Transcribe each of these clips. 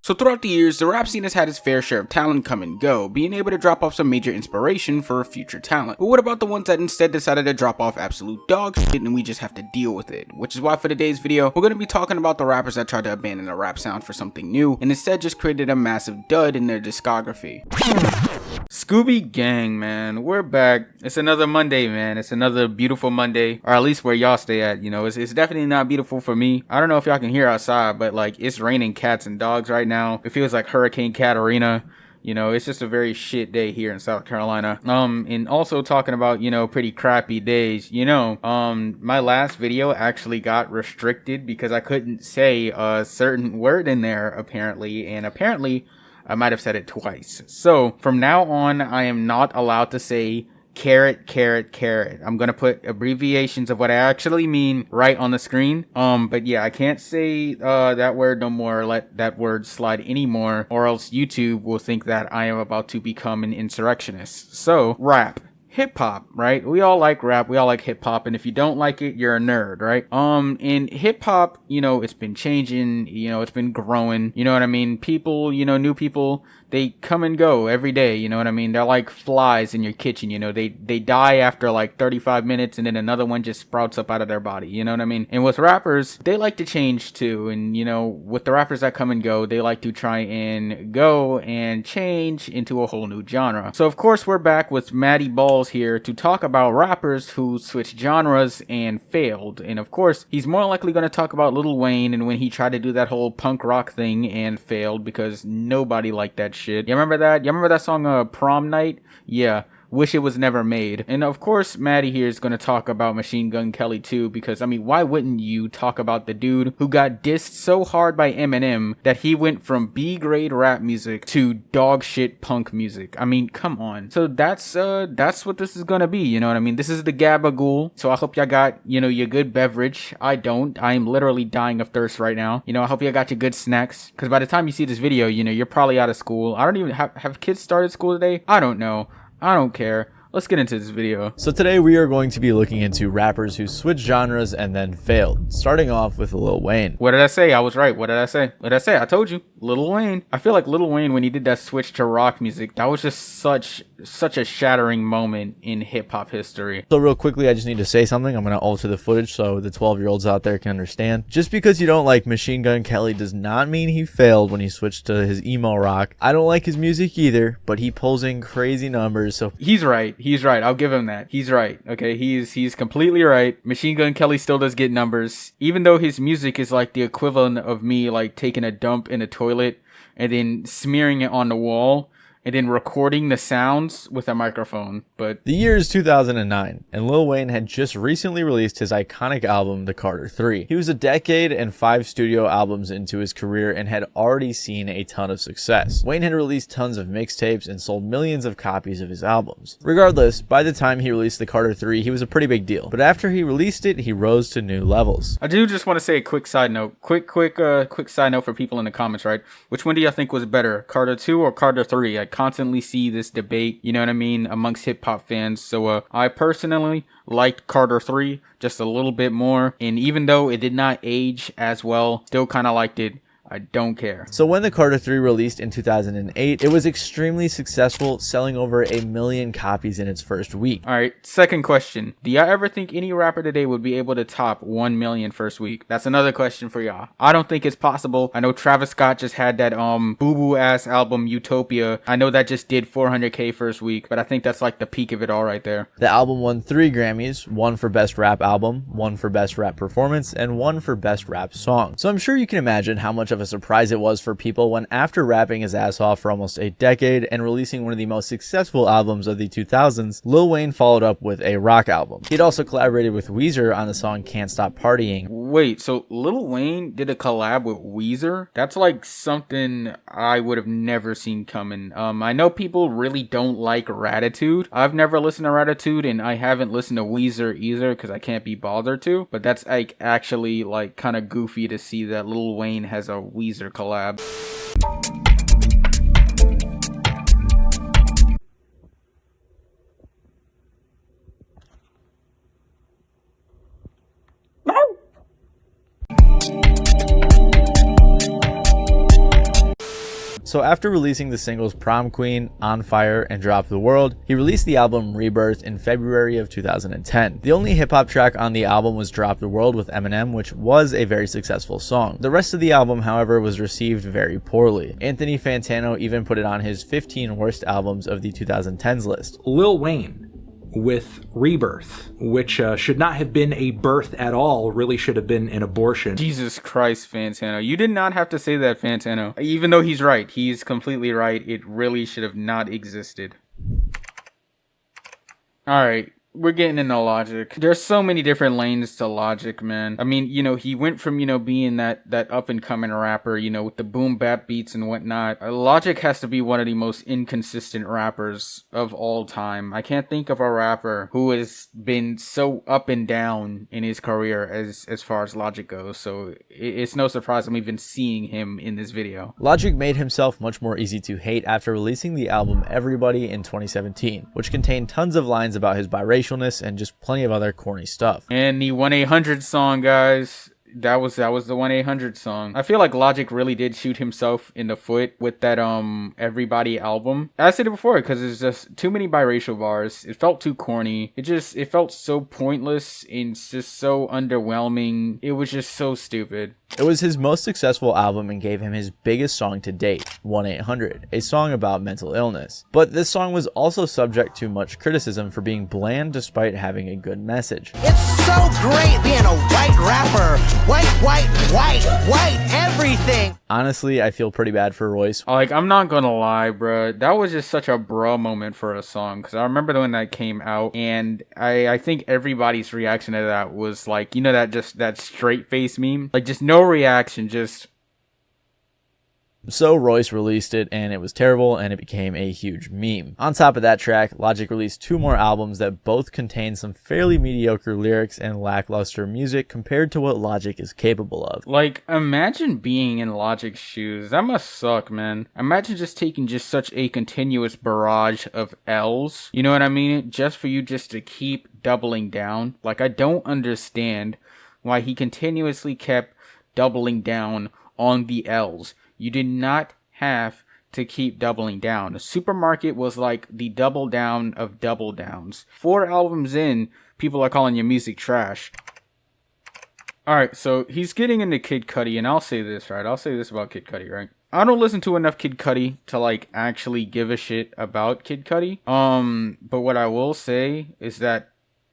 So throughout the years, the rap scene has had its fair share of talent come and go, being able to drop off some major inspiration for future talent. But what about the ones that instead decided to drop off absolute dog shit and we just have to deal with it? Which is why for today's video, we're going to be talking about the rappers that tried to abandon the rap sound for something new and instead just created a massive dud in their discography. Scooby Gang, man, we're back. It's another Monday, man. It's another beautiful Monday, or at least where y'all stay at. You know, it's definitely not beautiful for me. I don't know if y'all can hear outside, but like it's raining cats and dogs right now. It feels like Hurricane Katarina. You know, it's just a very shit day here in South Carolina. And also talking about, you know, pretty crappy days, you know, my last video actually got restricted because I couldn't say a certain word in there, apparently, and apparently I might have said it twice. So from now on, I am not allowed to say carrot, carrot, carrot. I'm gonna put abbreviations of what I actually mean right on the screen. But yeah, I can't say that word no more, let that word slide anymore, or else YouTube will think that I am about to become an insurrectionist. So, rap. Hip-hop, right? We all like rap, we all like hip-hop, and if you don't like it, you're a nerd, right? In hip-hop, you know, it's been changing, you know, it's been growing, you know what I mean? People, you know, new people, they come and go every day, you know what I mean? They're like flies in your kitchen, you know, they die after like 35 minutes and then another one just sprouts up out of their body, you know what I mean? And with rappers, they like to change too, and you know, with the rappers that come and go, they like to try and go and change into a whole new genre. So of course, we're back with Matty Balls here to talk about rappers who switched genres and failed. And of course, he's more likely going to talk about Lil Wayne and when he tried to do that whole punk rock thing and failed because nobody liked that shit. You remember that? You remember that song Prom Night? Yeah. Wish it was never made. And of course, Maddie here is going to talk about Machine Gun Kelly too, because I mean, why wouldn't you talk about the dude who got dissed so hard by Eminem that he went from B-grade rap music to dog shit punk music? I mean, come on. So that's what this is going to be, you know what I mean? This is the Gabagool. So I hope y'all got, you know, your good beverage. I don't. I am literally dying of thirst right now. You know, I hope y'all got your good snacks, because by the time you see this video, you know, you're probably out of school. I don't even have kids started school today? I don't know. I don't care. Let's get into this video. So today we are going to be looking into rappers who switched genres and then failed, starting off with Lil Wayne. What did I say? I was right. What did I say? What did I say? I told you. Lil Wayne. I feel like Lil Wayne, when he did that switch to rock music, that was just such a shattering moment in hip-hop history. So real quickly, I just need to say something. I'm going to alter the footage so the 12-year-olds out there can understand. Just because you don't like Machine Gun Kelly does not mean he failed when he switched to his emo rock. I don't like his music either, but he pulls in crazy numbers, so he's right. He's right. I'll give him that. He's right. Okay, he's completely right. Machine Gun Kelly still does get numbers, even though his music is like the equivalent of me like taking a dump in a toilet and then smearing it on the wall and then recording the sounds with a microphone. But the year is 2009, and Lil Wayne had just recently released his iconic album, The Carter 3. He was a decade and 5 studio albums into his career and had already seen a ton of success. Wayne had released tons of mixtapes and sold millions of copies of his albums. Regardless, by the time he released The Carter 3, he was a pretty big deal. But after he released it, he rose to new levels. I do just want to say a quick side note. Quick side note for people in the comments, right? Which one do y'all think was better, Carter 2 or Carter 3? I constantly see this debate, you know what I mean, amongst hip-hop fans. So I personally liked Carter 3 just a little bit more, and even though it did not age as well, still kind of liked it. I don't care. So when The Carter 3 released in 2008, it was extremely successful, selling over 1 million copies in its first week. Alright, second question. Do y'all ever think any rapper today would be able to top 1 million first week? That's another question for y'all. I don't think it's possible. I know Travis Scott just had that boo-boo ass album Utopia. I know that just did 400k first week, but I think that's like the peak of it all right there. The album won 3 Grammys, 1 for Best Rap Album, 1 for Best Rap Performance, and 1 for Best Rap Song. So I'm sure you can imagine how much of a surprise it was for people when, after rapping his ass off for almost a decade and releasing one of the most successful albums of the 2000s, Lil Wayne followed up with a rock album. He'd also collaborated with Weezer on the song Can't Stop Partying. Wait, so Lil Wayne did a collab with Weezer? That's like something I would have never seen coming. I know people really don't like Raditude. I've never listened to Raditude, and I haven't listened to Weezer either because I can't be bothered to, but that's like actually like kind of goofy to see that Lil Wayne has a Weezer collab. So after releasing the singles Prom Queen, On Fire, and Drop the World, he released the album Rebirth in February of 2010. The only hip-hop track on the album was Drop the World with Eminem, which was a very successful song. The rest of the album, however, was received very poorly. Anthony Fantano even put it on his 15 worst albums of the 2010s list. Lil Wayne with Rebirth, which should not have been a birth at all, really should have been an abortion. Jesus Christ, Fantano. You did not have to say that, Fantano. Even though he's right. He's completely right. It really should have not existed. Alright. We're getting into Logic. There's so many different lanes to Logic, man. I mean, you know, he went from, you know, being that up-and-coming rapper, you know, with the boom-bap beats and whatnot. Logic has to be one of the most inconsistent rappers of all time. I can't think of a rapper who has been so up and down in his career as far as Logic goes, so it's no surprise I'm even seeing him in this video. Logic made himself much more easy to hate after releasing the album Everybody in 2017, which contained tons of lines about his biracialness and just plenty of other corny stuff. And the 1-800 song, guys. That was the 1-800 song. I feel like Logic really did shoot himself in the foot with that Everybody album. I said it before because it's just too many biracial bars. It felt too corny. It felt so pointless and just so underwhelming. It was just so stupid. It was his most successful album and gave him his biggest song to date, 1-800, a song about mental illness. But this song was also subject to much criticism for being bland despite having a good message. It's so great being a white rapper. White, everything. Honestly, I feel pretty bad for Royce. Like, I'm not gonna lie, bruh. That was just such a bruh moment for a song. Because I remember when that came out. And I think everybody's reaction to that was like, you know, that straight face meme? Like, just no reaction, just... So Royce released it and it was terrible and it became a huge meme. On top of that track, Logic released 2 more albums that both contain some fairly mediocre lyrics and lackluster music compared to what Logic is capable of. Like, imagine being in Logic's shoes. That must suck, man. Imagine just taking just such a continuous barrage of L's. You know what I mean? Just for you just to keep doubling down. Like, I don't understand why he continuously kept doubling down on the L's. You did not have to keep doubling down. The Supermarket was like the double down of double downs. 4 albums in, people are calling your music trash. Alright, so he's getting into Kid Cudi, and I'll say this, right? I'll say this about Kid Cudi, right? I don't listen to enough Kid Cudi to, like, actually give a shit about Kid Cudi. But what I will say is that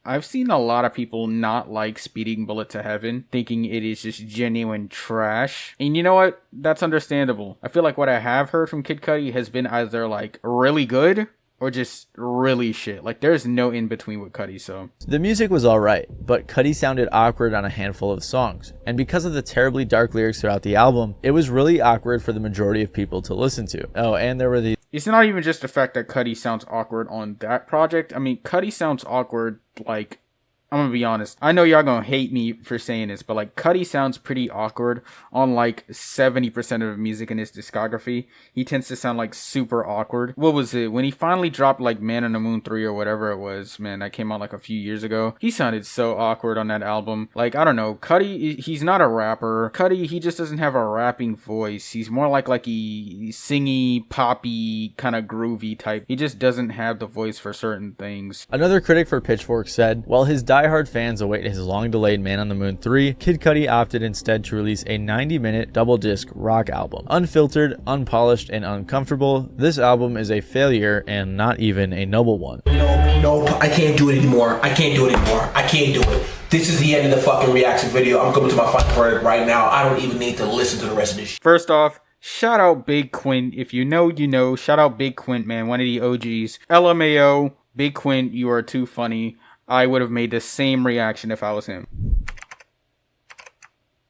I've seen a lot of people not like Speeding Bullet to Heaven, thinking it is just genuine trash. And you know what? That's understandable. I feel like what I have heard from Kid Cudi has been either like really good or just really shit. Like, there's no in between with Cudi, so. The music was alright, but Cudi sounded awkward on a handful of songs. And because of the terribly dark lyrics throughout the album, it was really awkward for the majority of people to listen to. Oh, and there were the... It's not even just the fact that Cudi sounds awkward on that project. I mean, Cudi sounds awkward, like, I'm gonna be honest. I know y'all gonna hate me for saying this, but like, Cudi sounds pretty awkward on like 70% of the music in his discography. He tends to sound like super awkward. What was it? When he finally dropped like Man on the Moon 3 or whatever it was, man, that came out like a few years ago. He sounded so awkward on that album. Like, I don't know. Cudi, he's not a rapper. Cudi, he just doesn't have a rapping voice. He's more like a singy, poppy, kind of groovy type. He just doesn't have the voice for certain things. Another critic for Pitchfork said, while his diehard fans await his long-delayed Man on the Moon 3, Kid Cudi opted instead to release a 90-minute double-disc rock album. Unfiltered, unpolished, and uncomfortable, this album is a failure and not even a noble one. No, I can't do it anymore. I can't do it. This is the end of the fucking reaction video. I'm going to my final verdict right now. I don't even need to listen to the rest of this shit. First off, shout out Big Quint. If you know, you know. Shout out Big Quint, man. One of the OGs. LMAO, Big Quint, you are too funny. I would have made the same reaction if I was him.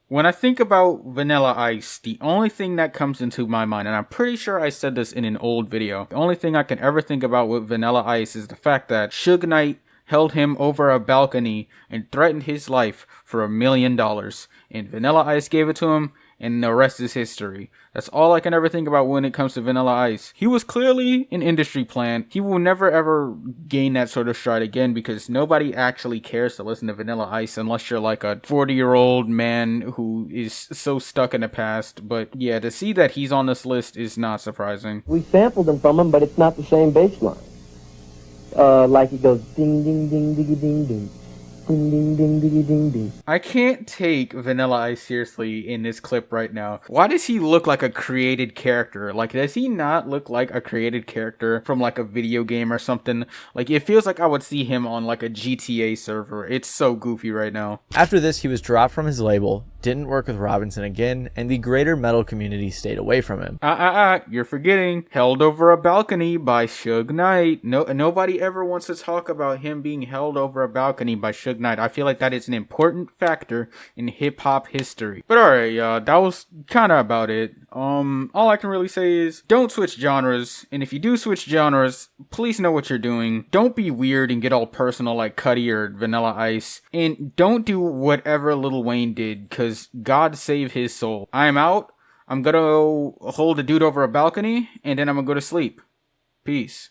When I think about Vanilla Ice, the only thing that comes into my mind, and I'm pretty sure I said this in an old video, the only thing I can ever think about with Vanilla Ice is the fact that Suge Knight held him over a balcony and threatened his life for $1 million. And Vanilla Ice gave it to him, and the rest is history. That's all I can ever think about when it comes to Vanilla Ice. He was clearly an industry plant. He will never ever gain that sort of stride again because nobody actually cares to listen to Vanilla Ice unless you're like a 40-year-old man who is so stuck in the past. But yeah, to see that he's on this list is not surprising. We sampled them from him, but it's not the same bass line. Like it goes ding ding ding diggy ding ding. Ding, ding, ding, ding, ding, ding. I can't take Vanilla Ice seriously in this clip right now. Why does he look like a created character? Like, does he not look like a created character from like a video game or something? Like, it feels like I would see him on like a GTA server. It's so goofy right now. After this, he was dropped from his label, didn't work with Robinson again, and the greater metal community stayed away from him. You're forgetting Held Over a Balcony by Suge Knight. Nobody ever wants to talk about him being held over a balcony by Suge Knight. I feel like that is an important factor in hip-hop history. But alright, y'all, that was kind of about it. All I can really say is don't switch genres, and if you do switch genres, please know what you're doing. Don't be weird and get all personal like Cudi or Vanilla Ice, and don't do whatever Lil Wayne did, cause God save his soul. I'm out. I'm gonna hold a dude over a balcony, and then I'm gonna go to sleep. Peace.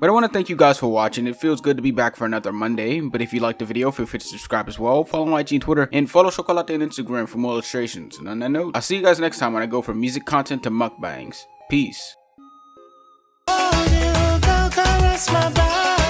But I want to thank you guys for watching. It feels good to be back for another Monday. But if you liked the video, feel free to subscribe as well. Follow my IG and Twitter. And follow Chocolate on Instagram for more illustrations. And on that note, I'll see you guys next time when I go from music content to mukbangs. Peace. Oh, you go caress my body.